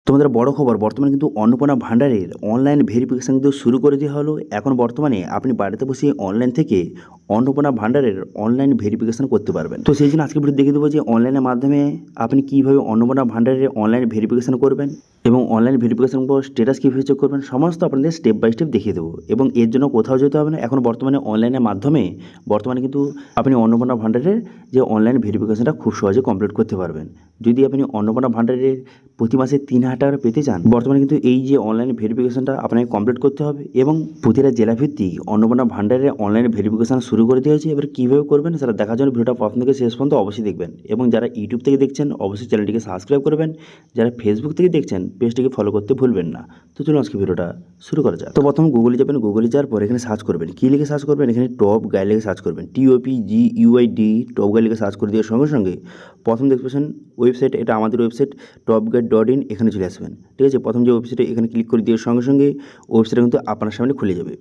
তোমাদের বড় খবর, বর্তমানে কিন্তু অন্নপূর্ণা ভান্ডারের অনলাইন ভেরিফিকেশান কিন্তু শুরু করে দেওয়া হলো। এখন বর্তমানে আপনি বাড়িতে বসে অনলাইন থেকে অন্নপূর্ণা ভান্ডারের অনলাইন ভেরিফিকেশান করতে পারবেন। তো সেই জন্য আজকে ভিডিও দেখে দেবো যে অনলাইনের মাধ্যমে আপনি কীভাবে অন্নপূর্ণা ভান্ডারের অনলাইন ভেরিফিকেশান করবেন এবং অনলাইন ভেরিফিকেশান পর স্ট্যাটাস কীভাবে চেক করবেন, সমস্ত আপনাদের স্টেপ বাই স্টেপ দেখিয়ে দেবো। এবং এর জন্য কোথাও যেতে হবে না। এখন বর্তমানে অনলাইনের মাধ্যমে বর্তমানে কিন্তু আপনি অন্নপূর্ণা ভান্ডারের যে অনলাইন ভেরিফিকেশানটা খুব সহজে কমপ্লিট করতে পারবেন। যদি আপনি অন্নপূর্ণা ভান্ডারের প্রতি মাসে 3,000 টাকা পেতে চান, বর্তমানে কিন্তু এই যে অনলাইন ভেরিফিকেশানটা আপনাকে কমপ্লিট করতে হবে এবং প্রতিটা জেলাভিত্তিক অন্নপূর্ণা ভান্ডারের অনলাইন ভেরিফিকেশান শুরু করে দেওয়া হয়েছে। এবার কীভাবে করবেন সেটা দেখার জন্য ভিডিওটা প্রথম থেকে শেষ পর্যন্ত অবশ্যই দেখবেন। এবং যারা ইউটিউব থেকে দেখছেন অবশ্যই চ্যানেলটিকে সাবস্ক্রাইব করবেন, যারা ফেসবুক থেকে দেখছেন পেজটিকে ফলো করতে ভুলবেন না। তো চলুন আজকে ভিডিওটা শুরু করা যাক। তো প্রথম গুগলে যাবেন, গুগলে যাওয়ার পর এখানে সার্চ করবেন, কী লিখে সার্চ করবেন, এখানে টপ গাইড লিখে সার্চ করবেন, TOPGUID টপ গাইড লিখে সার্চ করে দেওয়ার সঙ্গে সঙ্গে প্রথম দেখতে পাচ্ছেন ওয়েবসাইট, এটা আমাদের ওয়েবসাইট topguide.in, এখানে চলে আসবেন। ঠিক আছে, প্রথম যে ওয়েবসাইটে এখানে ক্লিক করে দেওয়ার সঙ্গে সঙ্গে ওয়েবসাইটটা কিন্তু আপনার সামনে খুলে যাবে।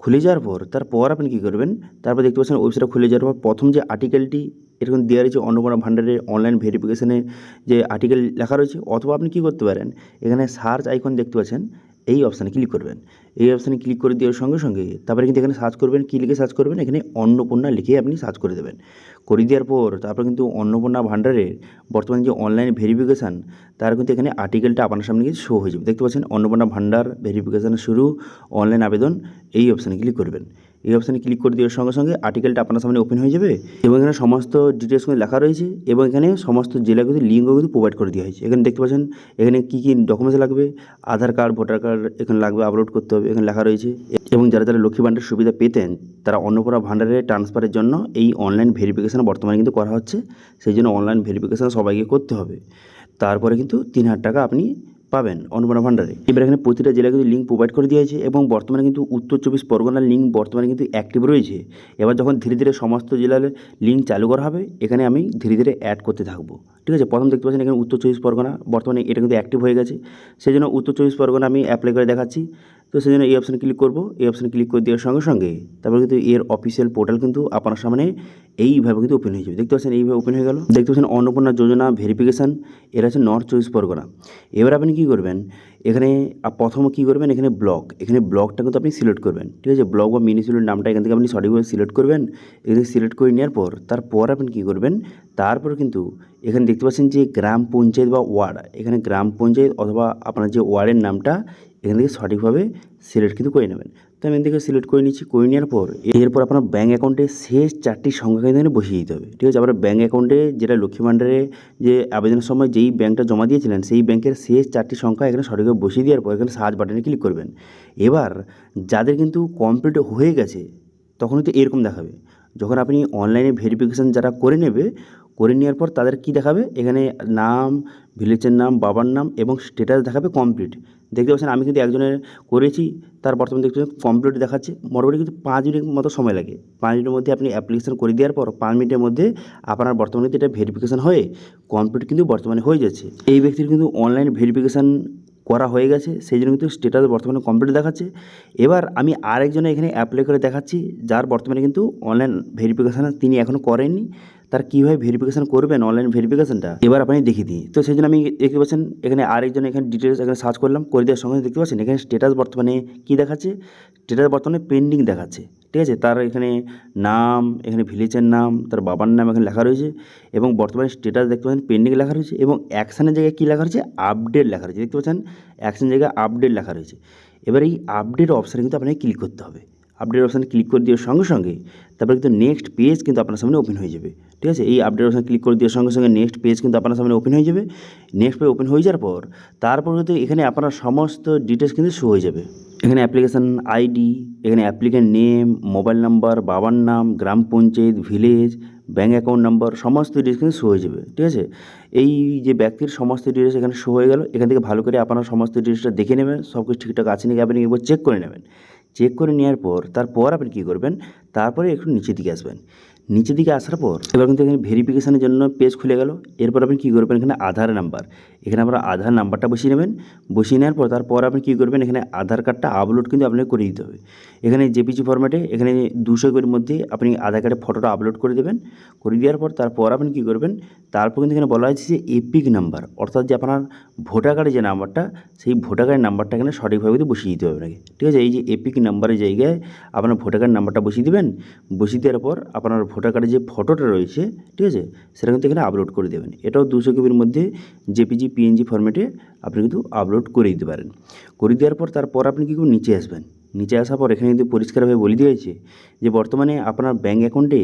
খুলে যাওয়ার পর তারপর আপনি কী করবেন, তারপর দেখতে পাচ্ছেন ওয়েবসাইটটা খুলে যাওয়ার পর প্রথম যে আর্টিকেলটি এরকম দেওয়া রয়েছে অন্নপূর্ণা ভান্ডারের অনলাইন ভেরিফিকেশানের যে আর্টিকেল লেখা রয়েছে, অথবা আপনি কী করতে পারেন, এখানে সার্চ আইকন দেখতে পাচ্ছেন, এই অপশানে ক্লিক করবেন। এই অপশানে ক্লিক করে দেওয়ার সঙ্গে সঙ্গে তারপরে কিন্তু এখানে সার্চ করবেন, কী লিখে সার্চ করবেন, এখানে অন্নপূর্ণা লিখে আপনি সার্চ করে দেবেন। করে দেওয়ার পর তারপর কিন্তু অন্নপূর্ণা ভান্ডারের বর্তমানে যে অনলাইন ভেরিফিকেশান তার কিন্তু এখানে আর্টিকেলটা আপনার সামনে কিন্তু শো হয়ে যাবে। দেখতে পাচ্ছেন অন্নপূর্ণা ভান্ডার ভেরিফিকেশান শুরু, অনলাইন আবেদন, এই অপশানে ক্লিক করবেন। এই অপশানে ক্লিক করে দেওয়ার সঙ্গে সঙ্গে আর্টিকেলটা আপনার সামনে ওপেন হয়ে যাবে এবং এখানে সমস্ত ডিটেলস কিন্তু লেখা রয়েছে এবং এখানে সমস্ত জেলাগুলো লিঙ্কও কিন্তু প্রোভাইড করে দেওয়া হয়েছে। এখানে দেখতে পাচ্ছেন এখানে কী কী ডকুমেন্টস লাগবে, আধার কার্ড, ভোটার কার্ড এখানে লাগবে, আপলোড করতে হবে, এখানে লেখা রয়েছে। এবং যারা যারা লক্ষ্মী ভান্ডার সুবিধা পেতেন তারা অন্নপূর্ণা ভান্ডারের ট্রান্সফারের জন্য এই অনলাইন ভেরিফিকেশান বর্তমানে কিন্তু করা হচ্ছে। সেই জন্য অনলাইন ভেরিফিকেশান সবাইকে করতে হবে। তারপরে কিন্তু 3,000 টাকা আপনি পাবেন অন্নপূর্ণা ভান্ডারে। এবার এখানে প্রতিটা জেলায় কিন্তু লিঙ্ক প্রোভাইড করে দেওয়া হয়েছে এবং বর্তমানে কিন্তু উত্তর 24 পরগনার লিঙ্ক বর্তমানে কিন্তু অ্যাক্টিভ রয়েছে। এবার যখন ধীরে ধীরে সমস্ত জেলার লিঙ্ক চালু করা হবে, এখানে আমি ধীরে ধীরে অ্যাড করতে থাকবো। ঠিক আছে, প্রথম দেখতে পাচ্ছেন এখানে উত্তর 24 পরগনা বর্তমানে এটা কিন্তু অ্যাক্টিভ হয়ে গেছে। সেই জন্য উত্তর 24 পরগনা আমি অ্যাপ্লাই করে দেখাচ্ছি। তো সেই জন্য এই অপশানে ক্লিক করবো। এই অপশানে ক্লিক করে দেওয়ার সঙ্গে সঙ্গে তারপরে কিন্তু এর অফিসিয়াল পোর্টাল কিন্তু আপনার সামনে এইভাবে কিন্তু ওপেন হয়ে যাবে। দেখতে পাচ্ছেন এইভাবে ওপেন হয়ে গেল। দেখতে পাচ্ছেন অন্নপূর্ণা যোজনা ভেরিফিকেশান, এরা হচ্ছে নর্থ 24 পরগনা। এবার আপনি কী করবেন, এখানে প্রথম কী করবেন, এখানে ব্লক, এখানে ব্লকটা কিন্তু আপনি সিলেক্ট করবেন। ঠিক আছে, ব্লক বা মিউনিসিপ্যালিটির নামটা এখান থেকে আপনি সঠিকভাবে সিলেক্ট করবেন। এখানে সিলেক্ট করে নেওয়ার পর তারপর আপনি কী করবেন, তারপর কিন্তু এখানে দেখতে পাচ্ছেন যে গ্রাম পঞ্চায়েত বা ওয়ার্ড, এখানে গ্রাম পঞ্চায়েত অথবা আপনার যে ওয়ার্ডের নামটা এখান থেকে সঠিকভাবে সিলেক্ট কিন্তু করে নেবেন। তো আমি এখান থেকে সিলেক্ট করে নিচ্ছি। করে নেওয়ার পর এরপর আপনার ব্যাঙ্ক অ্যাকাউন্টে শেষ 4টি সংখ্যা কিন্তু এখানে বসিয়ে দিতে হবে। ঠিক আছে, আপনার ব্যাঙ্ক অ্যাকাউন্টে যেটা লক্ষ্মী ভান্ডারে যে আবেদনের সময় যেই ব্যাঙ্কটা জমা দিয়েছিলেন সেই ব্যাঙ্কের শেষ 4টি সংখ্যা এখানে সঠিকভাবে বসিয়ে দেওয়ার পর এখানে সার্চ বাটনে ক্লিক করবেন। এবার যাদের কিন্তু কমপ্লিট হয়ে গেছে তখন কিন্তু এরকম দেখাবে। যখন আপনি অনলাইনে ভেরিফিকেশান যারা করে নেবে, করে নেওয়ার পর তাদের কি দেখাবে, এখানে নাম, ভিলেজের নাম, বাবার নাম এবং স্ট্যাটাস দেখাবে কমপ্লিট। দেখতে পাচ্ছেন আমি কিন্তু একজনের করেছি, তার বর্তমানে দেখতে পাচ্ছেন কমপ্লিট দেখাচ্ছে। মোটামুটি কিন্তু 5 মিনিট মতো সময় লাগে। 5 মিনিটের মধ্যে আপনি অ্যাপ্লিকেশান করে দেওয়ার পর 5 মিনিটের মধ্যে আপনার বর্তমানে কিন্তু এটা ভেরিফিকেশান হয়ে কমপ্লিট কিন্তু বর্তমানে হয়ে যাচ্ছে। এই ব্যক্তির কিন্তু অনলাইন ভেরিফিকেশান করা হয়ে গেছে, সেই জন্য কিন্তু স্ট্যাটাস বর্তমানে কমপ্লিট দেখাচ্ছে। এবার আমি আরেকজনের এখানে অ্যাপ্লাই করে দেখাচ্ছি যার বর্তমানে কিন্তু অনলাইন ভেরিফিকেশান তিনি এখনও করেননি। তার কীভাবে ভেরিফিকেশান করবেন অনলাইন ভেরিফিকেশানটা এবার আপনি দেখিয়ে দিই। তো সেই জন্য আমি দেখতে পাচ্ছেন এখানে আরেকজন এখানে ডিটেলস এখানে সার্চ করলাম, করে দেওয়ার সঙ্গে দেখতে পাচ্ছেন এখানে স্ট্যাটাস বর্তমানে কী দেখাচ্ছে, স্ট্যাটাস বর্তমানে পেন্ডিং দেখাচ্ছে। ঠিক আছে, তার এখানে নাম, এখানে ভিলেজের নাম, তার বাবার নাম এখানে লেখা রয়েছে এবং বর্তমানে স্ট্যাটাস দেখতে পাচ্ছেন পেন্ডিং লেখা রয়েছে এবং অ্যাকশানের জায়গায় কী লেখা রয়েছে, আপডেট লেখা রয়েছে। দেখতে পাচ্ছেন অ্যাকশন জায়গায় আপডেট লেখা রয়েছে। এবার এই আপডেট অপশানে কিন্তু আপনাকে ক্লিক করতে হবে। আপডেট অপশানে ক্লিক করে দেওয়ার সঙ্গে সঙ্গে তারপরে কিন্তু নেক্সট পেজ কিন্তু আপনার সামনে ওপেন হয়ে যাবে। ঠিক আছে, এই আপডেট অপশানে ক্লিক করে দেওয়ার সঙ্গে সঙ্গে নেক্সট পেজ কিন্তু আপনার সামনে ওপেন হয়ে যাবে। নেক্সট পেজ ওপেন হয়ে যাওয়ার পর তারপর কিন্তু এখানে আপনার সমস্ত ডিটেলস কিন্তু শো হয়ে যাবে। এখানে অ্যাপ্লিকেশান আইডি, এখানে অ্যাপ্লিক্যান্ট নেম, মোবাইল নাম্বার, বাবার নাম, গ্রাম panchayat, village, bank account number, সমস্ত ডিটেলস কিন্তু শো হয়ে যাবে। ঠিক আছে, এই যে ব্যক্তির সমস্ত ডিটেলস এখানে শো হয়ে গেল। এখান থেকে ভালো করে আপনারা সমস্ত ডিটেলসটা দেখে নেবেন, সব কিছু ঠিকঠাক আছে নাকি আপনি একবার চেক করে নেবেন। চেক করে নেওয়ার পর তারপর আপনি কী করবেন, তারপরে একটু নিচের দিকে আসবেন। নিচের দিকে আসার পর এবার কিন্তু এখানে ভেরিফিকেশনের জন্য পেজ খুলে গেল। এরপর আপনি কী করবেন, এখানে আধার নাম্বার, এখানে আপনার আধার নাম্বারটা বসিয়ে নেবেন। বসিয়ে নেওয়ার পর তারপর আপনি কী করবেন, এখানে আধার কার্ডটা আপলোড কিন্তু আপনাকে করে দিতে হবে। এখানে জেপিজি ফরম্যাটে এখানে 200 MB মধ্যে আপনি আধার কার্ডের ফটোটা আপলোড করে দেবেন। করে দেওয়ার পর তারপর আপনি কী করবেন, তারপর কিন্তু এখানে বলা হয়েছে যে এপিক নাম্বার, অর্থাৎ যে আপনার ভোটার কার্ডের যে নাম্বারটা, সেই ভোটার কার্ডের নাম্বারটা এখানে সঠিকভাবে কিন্তু বসিয়ে দিতে হবে আপনাকে। ঠিক আছে, এই যে এপিক নাম্বারের জায়গায় আপনার ভোটার কার্ড নাম্বারটা বসিয়ে দেবেন। বসিয়ে দেওয়ার পর আপনার ভোটার কার্ডের যে ফটোটা রয়েছে, ঠিক আছে, সেটা কিন্তু এখানে আপলোড করে দেবেন। এটাও 200 MBর মধ্যে জেপিজি পিএনজি ফরম্যাটে আপনি কিন্তু আপলোড করে দিতে পারেন। করে দেওয়ার পর তারপর আপনি কী করুন, নিচে আসবেন। নিচে আসার পর এখানে কিন্তু পরিষ্কারভাবে বলে দিয়েছে যে বর্তমানে আপনার ব্যাঙ্ক অ্যাকাউন্টে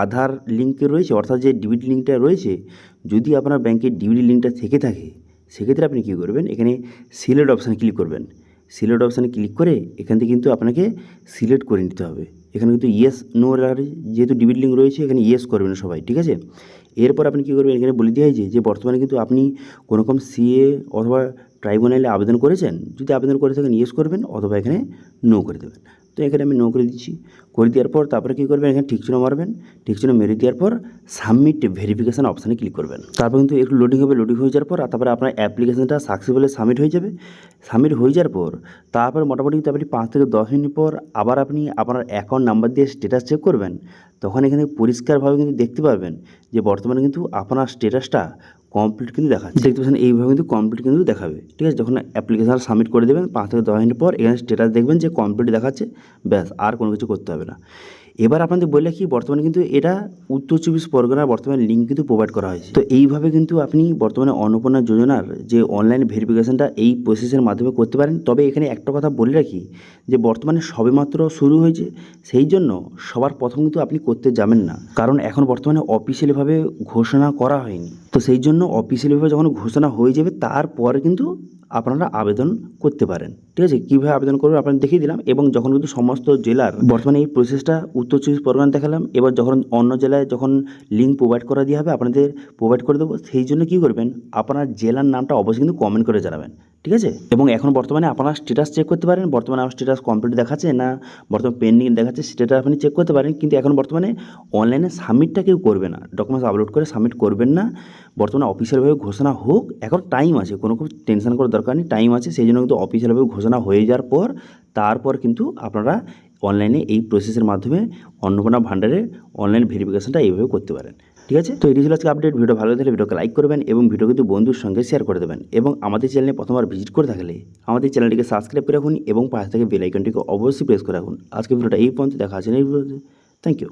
আধার লিঙ্ক রয়েছে, অর্থাৎ যে ডিবিটি লিঙ্কটা রয়েছে, যদি আপনার ব্যাঙ্কের ডিবিটি লিঙ্কটা থেকে থাকে সেক্ষেত্রে আপনি কী করবেন, এখানে সিলেক্ট অপশানে ক্লিক করবেন। সিলেক্ট অপশানে ক্লিক করে এখান থেকে কিন্তু আপনাকে সিলেক্ট করে নিতে হবে। এখানে কিন্তু ইয়েস নো, যেহেতু ডিবিটি লিঙ্ক রয়েছে এখানে ইয়েস করবেন সবাই, ঠিক আছে। এরপর আপনি কী করবেন, এখানে বলে দেওয়া হয়েছে যে বর্তমানে কিন্তু আপনি কোনো রকম সিএ অথবা ট্রাইব্যুনালে আবেদন করেছেন, যদি আবেদন করে থাকেন ইয়েস করবেন অথবা এখানে নো করে দেবেন। তো এখানে আমি নো করে দিচ্ছি। করে দেওয়ার পর তারপরে কী করবেন, এখানে ঠিকচিহ্ন মারবেন। ঠিকচিহ্ন মেরে দেওয়ার পর সাবমিট ভেরিফিকেশান অপশানে ক্লিক করবেন। তারপর কিন্তু একটু লোডিং হবে, লোডিং হয়ে যাওয়ার পর তারপরে আপনার অ্যাপ্লিকেশানটা সাকসেসফুলি সাবমিট হয়ে যাবে। সাবমিট হয়ে যাওয়ার পর তারপর মোটামুটি কিন্তু আপনি 5 থেকে 10 মিনিট পর আবার আপনি আপনার অ্যাকাউন্ট নাম্বার দিয়ে স্ট্যাটাস চেক করবেন। তখন এখানে পরিষ্কারভাবে কিন্তু দেখতে পাবেন যে বর্তমানে কিন্তু আপনার স্ট্যাটাসটা কমপ্লিট কিন্তু দেখাচ্ছে। দেখতে পাচ্ছেন এইভাবে কিন্তু কমপ্লিট কিন্তু দেখাবে, ঠিক আছে। যখন অ্যাপ্লিকেশান সাবমিট করে দেবেন 5 থেকে 10 মিনিট পর এখানে স্ট্যাটাস দেখবেন যে কমপ্লিট দেখাচ্ছে, ব্যাস আর কোনো কিছু করতে হবে না। এবার আপনাদের বললে কি, বর্তমানে কিন্তু এটা উত্তর 24 পরগনার বর্তমানে লিঙ্ক কিন্তু প্রোভাইড করা হয়েছে। তো এইভাবে কিন্তু আপনি বর্তমানে অন্নপূর্ণা যোজনার যে অনলাইন ভেরিফিকেশানটা এই প্রসেসের মাধ্যমে করতে পারেন। তবে এখানে একটা কথা বলে রাখি যে বর্তমানে সবেমাত্র শুরু হয়েছে, সেই জন্য সবার প্রথম কিন্তু আপনি করতে যাবেন না, কারণ এখন বর্তমানে অফিসিয়ালিভাবে ঘোষণা করা হয়নি। তো সেই জন্য অফিসিয়ালিভাবে যখন ঘোষণা হয়ে যাবে তারপরে কিন্তু আপনারা আবেদন করতে পারেন, ঠিক আছে। কীভাবে আবেদন করবেন আপনাদের দেখিয়ে দিলাম। এবং যখন কিন্তু সমস্ত জেলার বর্তমানে এই প্রসেসটা উত্তর 24 পরগনা দেখালাম, এবার যখন অন্য জেলায় যখন লিঙ্ক প্রোভাইড করা দেওয়া হবে আপনাদের প্রোভাইড করে দেবো। সেই জন্য কী করবেন, আপনার জেলার নামটা অবশ্যই কিন্তু কমেন্ট করে জানাবেন, ঠিক আছে। এবং এখন বর্তমানে আপনার স্ট্যাটাস চেক করতে পারেন, বর্তমানে আমার স্ট্যাটাস কমপ্লিট দেখাচ্ছে না বর্তমানে পেন্ডিং দেখাচ্ছে, সেটা আপনি চেক করতে পারেন। কিন্তু এখন বর্তমানে অনলাইনে সাবমিটটা কেউ করবে না, ডকুমেন্টস আপলোড করে সাবমিট করবেন না। বর্তমানে অফিসিয়ালভাবে ঘোষণা হোক, এখন টাইম আছে, কোনো খুব টেনশন করার দরকার নেই, টাইম আছে। সেই জন্য কিন্তু অফিসিয়ালভাবে ঘোষণা হয়ে যাওয়ার পর তারপর কিন্তু আপনারা অনলাইনে এই প্রসেসের মাধ্যমে অন্নপূর্ণা ভাণ্ডারের অনলাইন ভেরিফিকেশনটা এইভাবে করতে পারেন, ঠিক আছে। তো এটি ছিল আজকে আপডেট। ভিডিও ভালো লাগলে ভিডিওকে লাইক করবেন এবং ভিডিও কিন্তু বন্ধুর সঙ্গে শেয়ার করে দেবেন। এবং আমাদের চ্যানেলে প্রথমবার ভিজিট করে থাকলে আমাদের চ্যানেলটিকে সাবস্ক্রাইব করে রাখুন এবং পাশে থেকে বেল আইকনটিকে অবশ্যই প্রেস করে রাখুন। আজকে ভিডিওটা এই পর্যন্ত, দেখা আছে নেক্সট ভিডিওতে। Thank you.